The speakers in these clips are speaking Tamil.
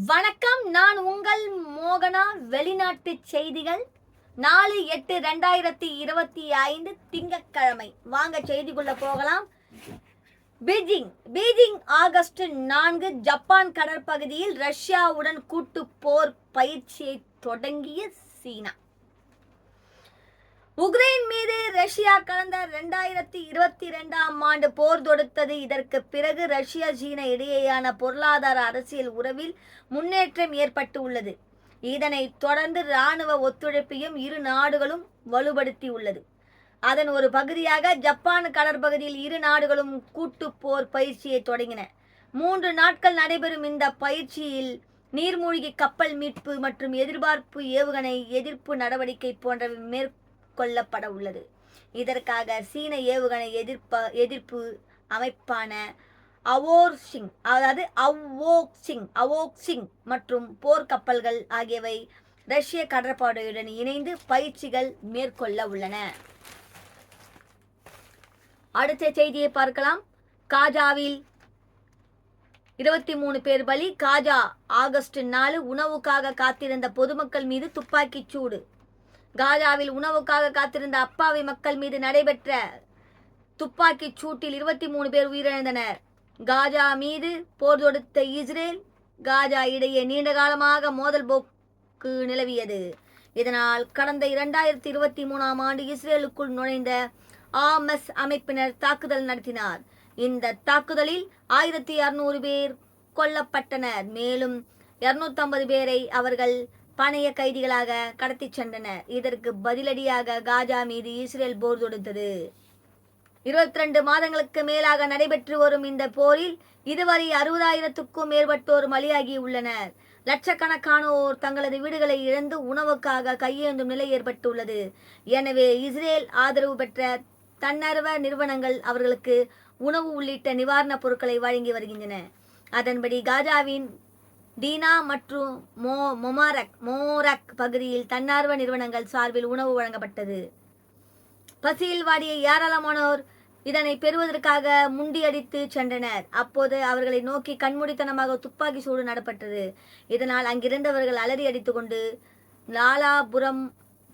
வணக்கம், நான் உங்கள் மோகனா. வெளிநாட்டு செய்திகள் 4/8/2025 திங்கட்கிழமை. வாங்க செய்திக்குள்ள போகலாம். பீஜிங் ஆகஸ்ட் 4 ஜப்பான் கடற்பகுதியில் ரஷ்யாவுடன் கூட்டு போர் பயிற்சியை தொடங்கிய சீனா. உக்ரைன் மீது ரஷ்யா கடந்த 2022ஆம் ஆண்டு போர் தொடுத்தது. இதற்கு பிறகு ரஷ்யா சீனா இடையேயான பொருளாதார அரசியல் உறவில் முன்னேற்றம் ஏற்பட்டு உள்ளது. இதனைத் தொடர்ந்து இராணுவ ஒத்துழைப்பையும் இரு நாடுகளும் வலுப்படுத்தியுள்ளது. அதன் ஒரு பகுதியாக ஜப்பான் கடற்பகுதியில் இரு நாடுகளும் கூட்டு போர் பயிற்சியை தொடங்கின. 3 நாட்கள் நடைபெறும் இந்த பயிற்சியில் நீர்மூழ்கி கப்பல் மீட்பு மற்றும் எதிர்பார்ப்பு ஏவுகணை எதிர்ப்பு நடவடிக்கை போன்றவை மேற்கொள்ளப்பட உள்ளது. இதற்காக சீன ஏவுகணை எதிர்ப்பு அமைப்பான அவோக்சிங் மற்றும் போர்க்கப்பல்கள் ஆகியவை ரஷ்ய கடற்படையுடன் இணைந்து பயிற்சிகள் மேற்கொள்ள உள்ளன. அடுத்த செய்தியை பார்க்கலாம். காஜாவில் 23 பேர் பலி. காஜா ஆகஸ்ட் 4 உணவுக்காக காத்திருந்த பொதுமக்கள் மீது துப்பாக்கிச் சூடு. காஜாவில் உணவுக்காக காத்திருந்த அப்பாவி மக்கள் மீது நடைபெற்ற துப்பாக்கிச் சூட்டில் 23 பேர் உயிரிழந்தனர். காஜா மீது போர் தொடுத்த இஸ்ரேல் காஜா இடையே நீண்டகாலமாக மோதல் போக்கு நிலவியது. இதனால் கடந்த 2023ஆம் ஆண்டு இஸ்ரேலுக்குள் நுழைந்த ஆமஸ் அமைப்பினர் தாக்குதல் நடத்தினார். இந்த தாக்குதலில் 1600 பேர் கொல்லப்பட்டனர். மேலும் 250 பேரை அவர்கள் பணைய கைதிகளாக கடத்தி சென்றனர். இதற்கு பதிலடியாக காஜா மீது இஸ்ரேல் போர் தொடுத்தது. 22 மாதங்களுக்கு மேலாக நடைபெற்று வரும் இந்த போரில் இதுவரை 60,000க்கும் மேற்பட்டோர் பலியாகி உள்ளனர். லட்சக்கணக்கானோர் தங்களது வீடுகளை இழந்து உணவுக்காக கையேந்தும் நிலை ஏற்பட்டுள்ளது. எனவே இஸ்ரேல் ஆதரவு பெற்ற தன்னார்வ நிறுவனங்கள் அவர்களுக்கு உணவு உள்ளிட்ட நிவாரணப் பொருட்களை வழங்கி வருகின்றன. அதன்படி காஜாவின் டீனா மற்றும் மோரக் பகுதியில் தன்னார்வ நிறுவனங்கள் சார்பில் உணவு வழங்கப்பட்டது. பசியில் வாடிய ஏராளமானோர் இதனை பெறுவதற்காக முண்டியடித்து சென்றனர். அப்போது அவர்களை நோக்கி கண்மூடித்தனமாக துப்பாக்கி சூடு நடப்பட்டது. இதனால் அங்கிருந்தவர்கள் அலறி அடித்து கொண்டு நாலாபுரம்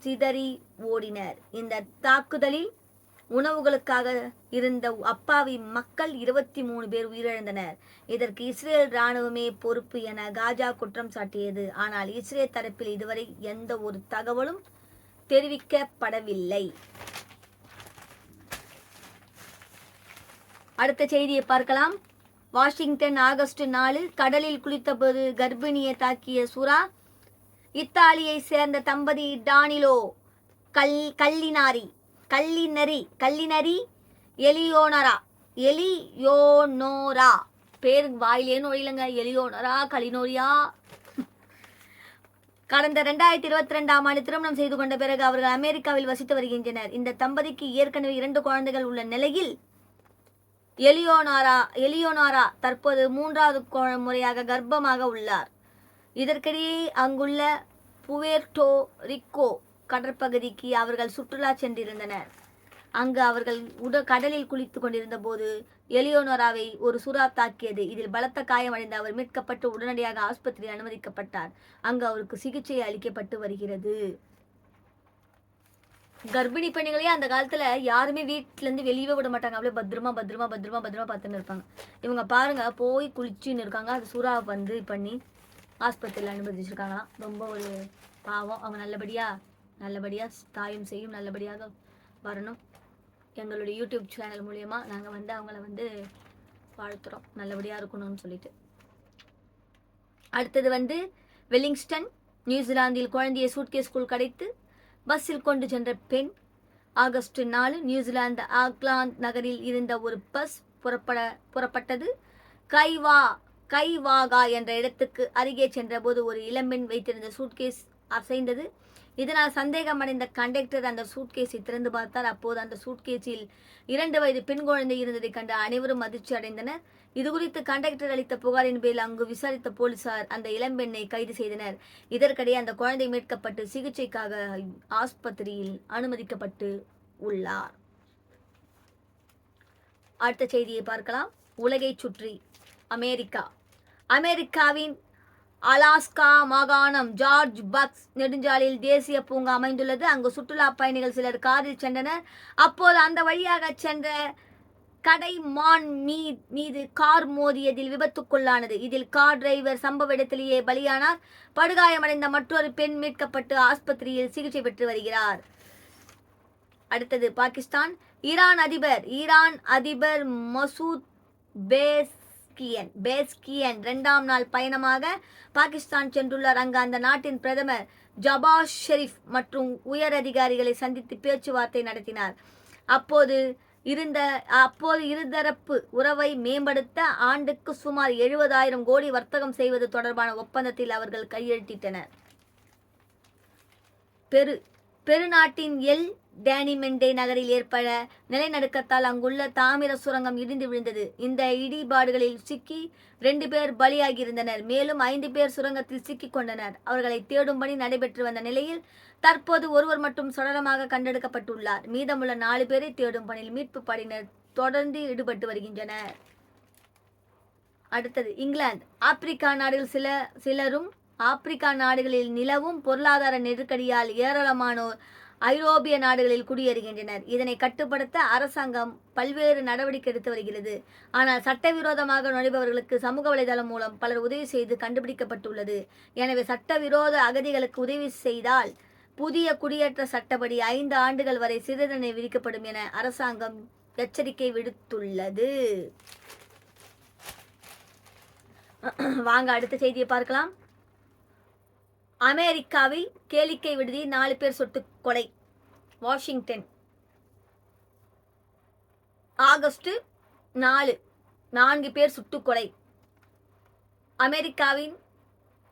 சிதறி ஓடினர். இந்த தாக்குதலில் உணவுகளுக்காக இருந்த அப்பாவி மக்கள் 23 பேர் உயிரிழந்தனர். இதற்கு இஸ்ரேல் இராணுவமே பொறுப்பு என காஜா குற்றம் சாட்டியது. ஆனால் இஸ்ரேல் தரப்பில் இதுவரை எந்த ஒரு தகவலும் தெரிவிக்கப்படவில்லை. அடுத்த செய்தியை பார்க்கலாம். வாஷிங்டன் ஆகஸ்ட் 4 கடலில் குளித்தபோது கர்ப்பிணியை தாக்கிய சுறா. இத்தாலியை சேர்ந்த தம்பதி டானிலோ கல்லினரி எலியோனோரா பேர் வாயிலே நுழையிலங்க. எலியோனரா கலினோரியா கடந்த 2022ஆம் ஆண்டு திருமணம் செய்து கொண்ட பிறகு அவர்கள் அமெரிக்காவில் வசித்து வருகின்றனர். இந்த தம்பதிக்கு ஏற்கனவே 2 குழந்தைகள் உள்ள நிலையில் எலியோனாரா தற்போது 3வது முறையாக கர்ப்பமாக உள்ளார். இதற்கிடையே அங்குள்ள புவேர்டோ ரிக்கோ கடற்பகுதிக்கு அவர்கள் சுற்றுலா சென்றிருந்தனர். அங்கு அவர்கள் கடலில் குளித்து கொண்டிருந்த போது எலியோனோராவை ஒரு சுறா தாக்கியது. இதில் பலத்த காயமடைந்த அவர் மீட்கப்பட்டு உடனடியாக ஆஸ்பத்திரியில் அனுமதிக்கப்பட்டார். அங்கு அவருக்கு சிகிச்சை அளிக்கப்பட்டு வருகிறது. கர்ப்பிணி பெண்களே அந்த காலத்துல யாருமே வீட்டுல இருந்து வெளியே விட மாட்டாங்க. அப்படியே பத்திரமா பார்த்துன்னு இருப்பாங்க. இவங்க பாருங்க, போய் குளிச்சுன்னு இருக்காங்க. அது சுறா வந்து பண்ணி ஆஸ்பத்திரியில் அனுமதிச்சிருக்காங்களாம். ரொம்ப ஒரு பாவம். அவங்க நல்லபடியா தாயும் செய்யும் நல்லபடியாக வரணும். எங்களுடைய யூடியூப் சேனல் மூலமா நாங்கள் அவங்கள வாழ்த்துறோம், நல்லபடியாக இருக்கணும்னு சொல்லிட்டு. அடுத்தது வெலிங்ஸ்டன் நியூசிலாந்தில் குழந்தையை சூட்கேஸ்குள் கடைத்து பஸ்ஸில் கொண்டு சென்ற பெண். ஆகஸ்ட் 4 நியூசிலாந்து ஆக்லாந்து நகரில் இருந்த ஒரு பஸ் புறப்பட்டது. கைவாகா என்ற இடத்துக்கு அருகே சென்றபோது ஒரு இளம்பெண் வைத்திருந்த சூட்கேஸ் அசைந்தது. இதனால் சந்தேகமடைந்த கண்டக்டர் அந்த சூட்கேஸை திறந்து பார்த்தார். அப்போது அந்த சூட்கேஸில் 2 வயது பெண் குழந்தை இருந்ததை கண்டு அனைவரும் அதிர்ச்சி அடைந்தனர். இதுகுறித்து கண்டக்டர் அளித்த புகாரின் பேரில் அங்கு விசாரித்த போலீசார் அந்த இளம்பெண்ணை கைது செய்தனர். இதற்கிடையே அந்த குழந்தை மீட்கப்பட்டு சிகிச்சைக்காக ஆஸ்பத்திரியில் அனுமதிக்கப்பட்டு உள்ளார். அடுத்த செய்தியை பார்க்கலாம். உலகை சுற்றி அமெரிக்காவின் அலாஸ்கா மாகாணம் ஜார்ஜ் பக்ஸ் நெடுஞ்சாலையில் தேசிய பூங்கா அமைந்துள்ளது. அங்கு சுற்றுலா பயணிகள் சிலர் காரில் சென்றனர். அப்போது அந்த வழியாக சென்ற கடைமான் மீது கார் மோதியதில் விபத்துக்குள்ளானது. இதில் கார் டிரைவர் சம்பவ இடத்திலேயே பலியானார். படுகாயமடைந்த மற்றொரு பெண் மீட்கப்பட்டு ஆஸ்பத்திரியில் சிகிச்சை பெற்று வருகிறார். அடுத்தது பாகிஸ்தான். ஈரான் அதிபர் மசூத் பேஸ்கியன் 2ஆம் நாள் பயணமாக பாகிஸ்தான் சென்றுள்ளார். அங்கு அந்த நாட்டின் பிரதமர் ஜபாஸ் ஷெரீப் மற்றும் உயர் அதிகாரிகளை சந்தித்து பேச்சுவார்த்தை நடத்தினார். அப்போது இருதரப்பு உறவை மேம்படுத்த ஆண்டுக்கு சுமார் 70,000 கோடி வர்த்தகம் செய்வது தொடர்பான ஒப்பந்தத்தில் அவர்கள் கையெழுத்திட்டனர். பெருநாட்டின் எல் டேனிமெண்டே நகரில் ஏற்பட்ட நிலநடுக்கத்தால் அங்குள்ள தாமிர சுரங்கம் இடிந்து விழுந்தது. இந்த இடிபாடுகளில் சிக்கி 2 பேர் பலியாகியிருந்தனர். மேலும் 5 பேர் சுரங்கத்தில் சிக்கிக் கொண்டனர். அவர்களை தேடும் பணி நடைபெற்று வந்த நிலையில் தற்போது ஒருவர் மட்டும் சடலமாக கண்டெடுக்கப்பட்டுள்ளார். மீதமுள்ள 4 பேரை தேடும் பணியில் மீட்பு படையினர் தொடர்ந்து ஈடுபட்டு வருகின்றனர். அடுத்தது இங்கிலாந்து. ஆப்பிரிக்கா நாடுகளில் நிலவும் பொருளாதார நெருக்கடியால் ஏராளமானோர் ஐரோப்பிய நாடுகளில் குடியேறுகின்றனர். இதனை கட்டுப்படுத்த அரசாங்கம் பல்வேறு நடவடிக்கை எடுத்து வருகிறது. ஆனால் சட்டவிரோதமாக நுழைபவர்களுக்கு சமூக வலைதளம் மூலம் பலர் உதவி செய்து கண்டுபிடிக்கப்பட்டுள்ளது. எனவே சட்டவிரோத அகதிகளுக்கு உதவி செய்தால் புதிய குடியேற்ற சட்டப்படி 5 ஆண்டுகள் வரை சிறை தண்டனை விதிக்கப்படும் என அரசாங்கம் எச்சரிக்கை விடுத்துள்ளது. வாங்க அடுத்த செய்தியை பார்க்கலாம். அமெரிக்காவில் கேளிக்கை விடுதி 4 பேர் சுட்டு கொலை. வாஷிங்டன். ஆகஸ்ட் 4 பேர் சுட்டு கொலை. அமெரிக்காவின்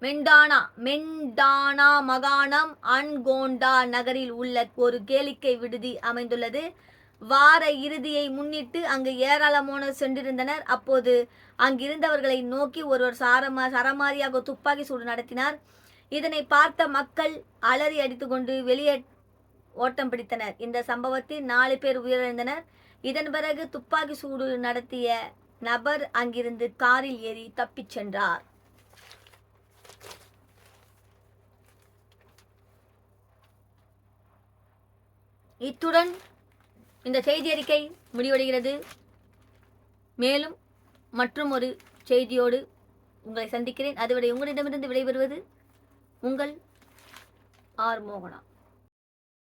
மெண்டானா மாகாணம் அன்கோண்டா நகரில் உள்ள ஒரு கேளிக்கை விடுதி அமைந்துள்ளது. வார இறுதியை முன்னிட்டு அங்கு ஏராளமானோர் சென்றிருந்தனர். அப்போது அங்கிருந்தவர்களை நோக்கி ஒருவர் சரமாரியாக துப்பாக்கி சூடு நடத்தினார். இதனை பார்த்த மக்கள் அலறி அடித்துக்கொண்டு வெளியே ஓட்டம் பிடித்தனர். இந்த சம்பவத்தில் 4 பேர் உயிரிழந்தனர். இதன் பிறகு துப்பாக்கி சூடு நடத்திய நபர் அங்கிருந்து காரில் ஏறி தப்பிச் சென்றார். இத்துடன் இந்த செய்தி அறிக்கை முடிவடைகிறது. மேலும் மற்றும் ஒரு செய்தியோடு உங்களை சந்திக்கிறேன். அதுவரை உங்களிடமிருந்து விடைபெறுவது உங்கள் ஆர் மோகனா.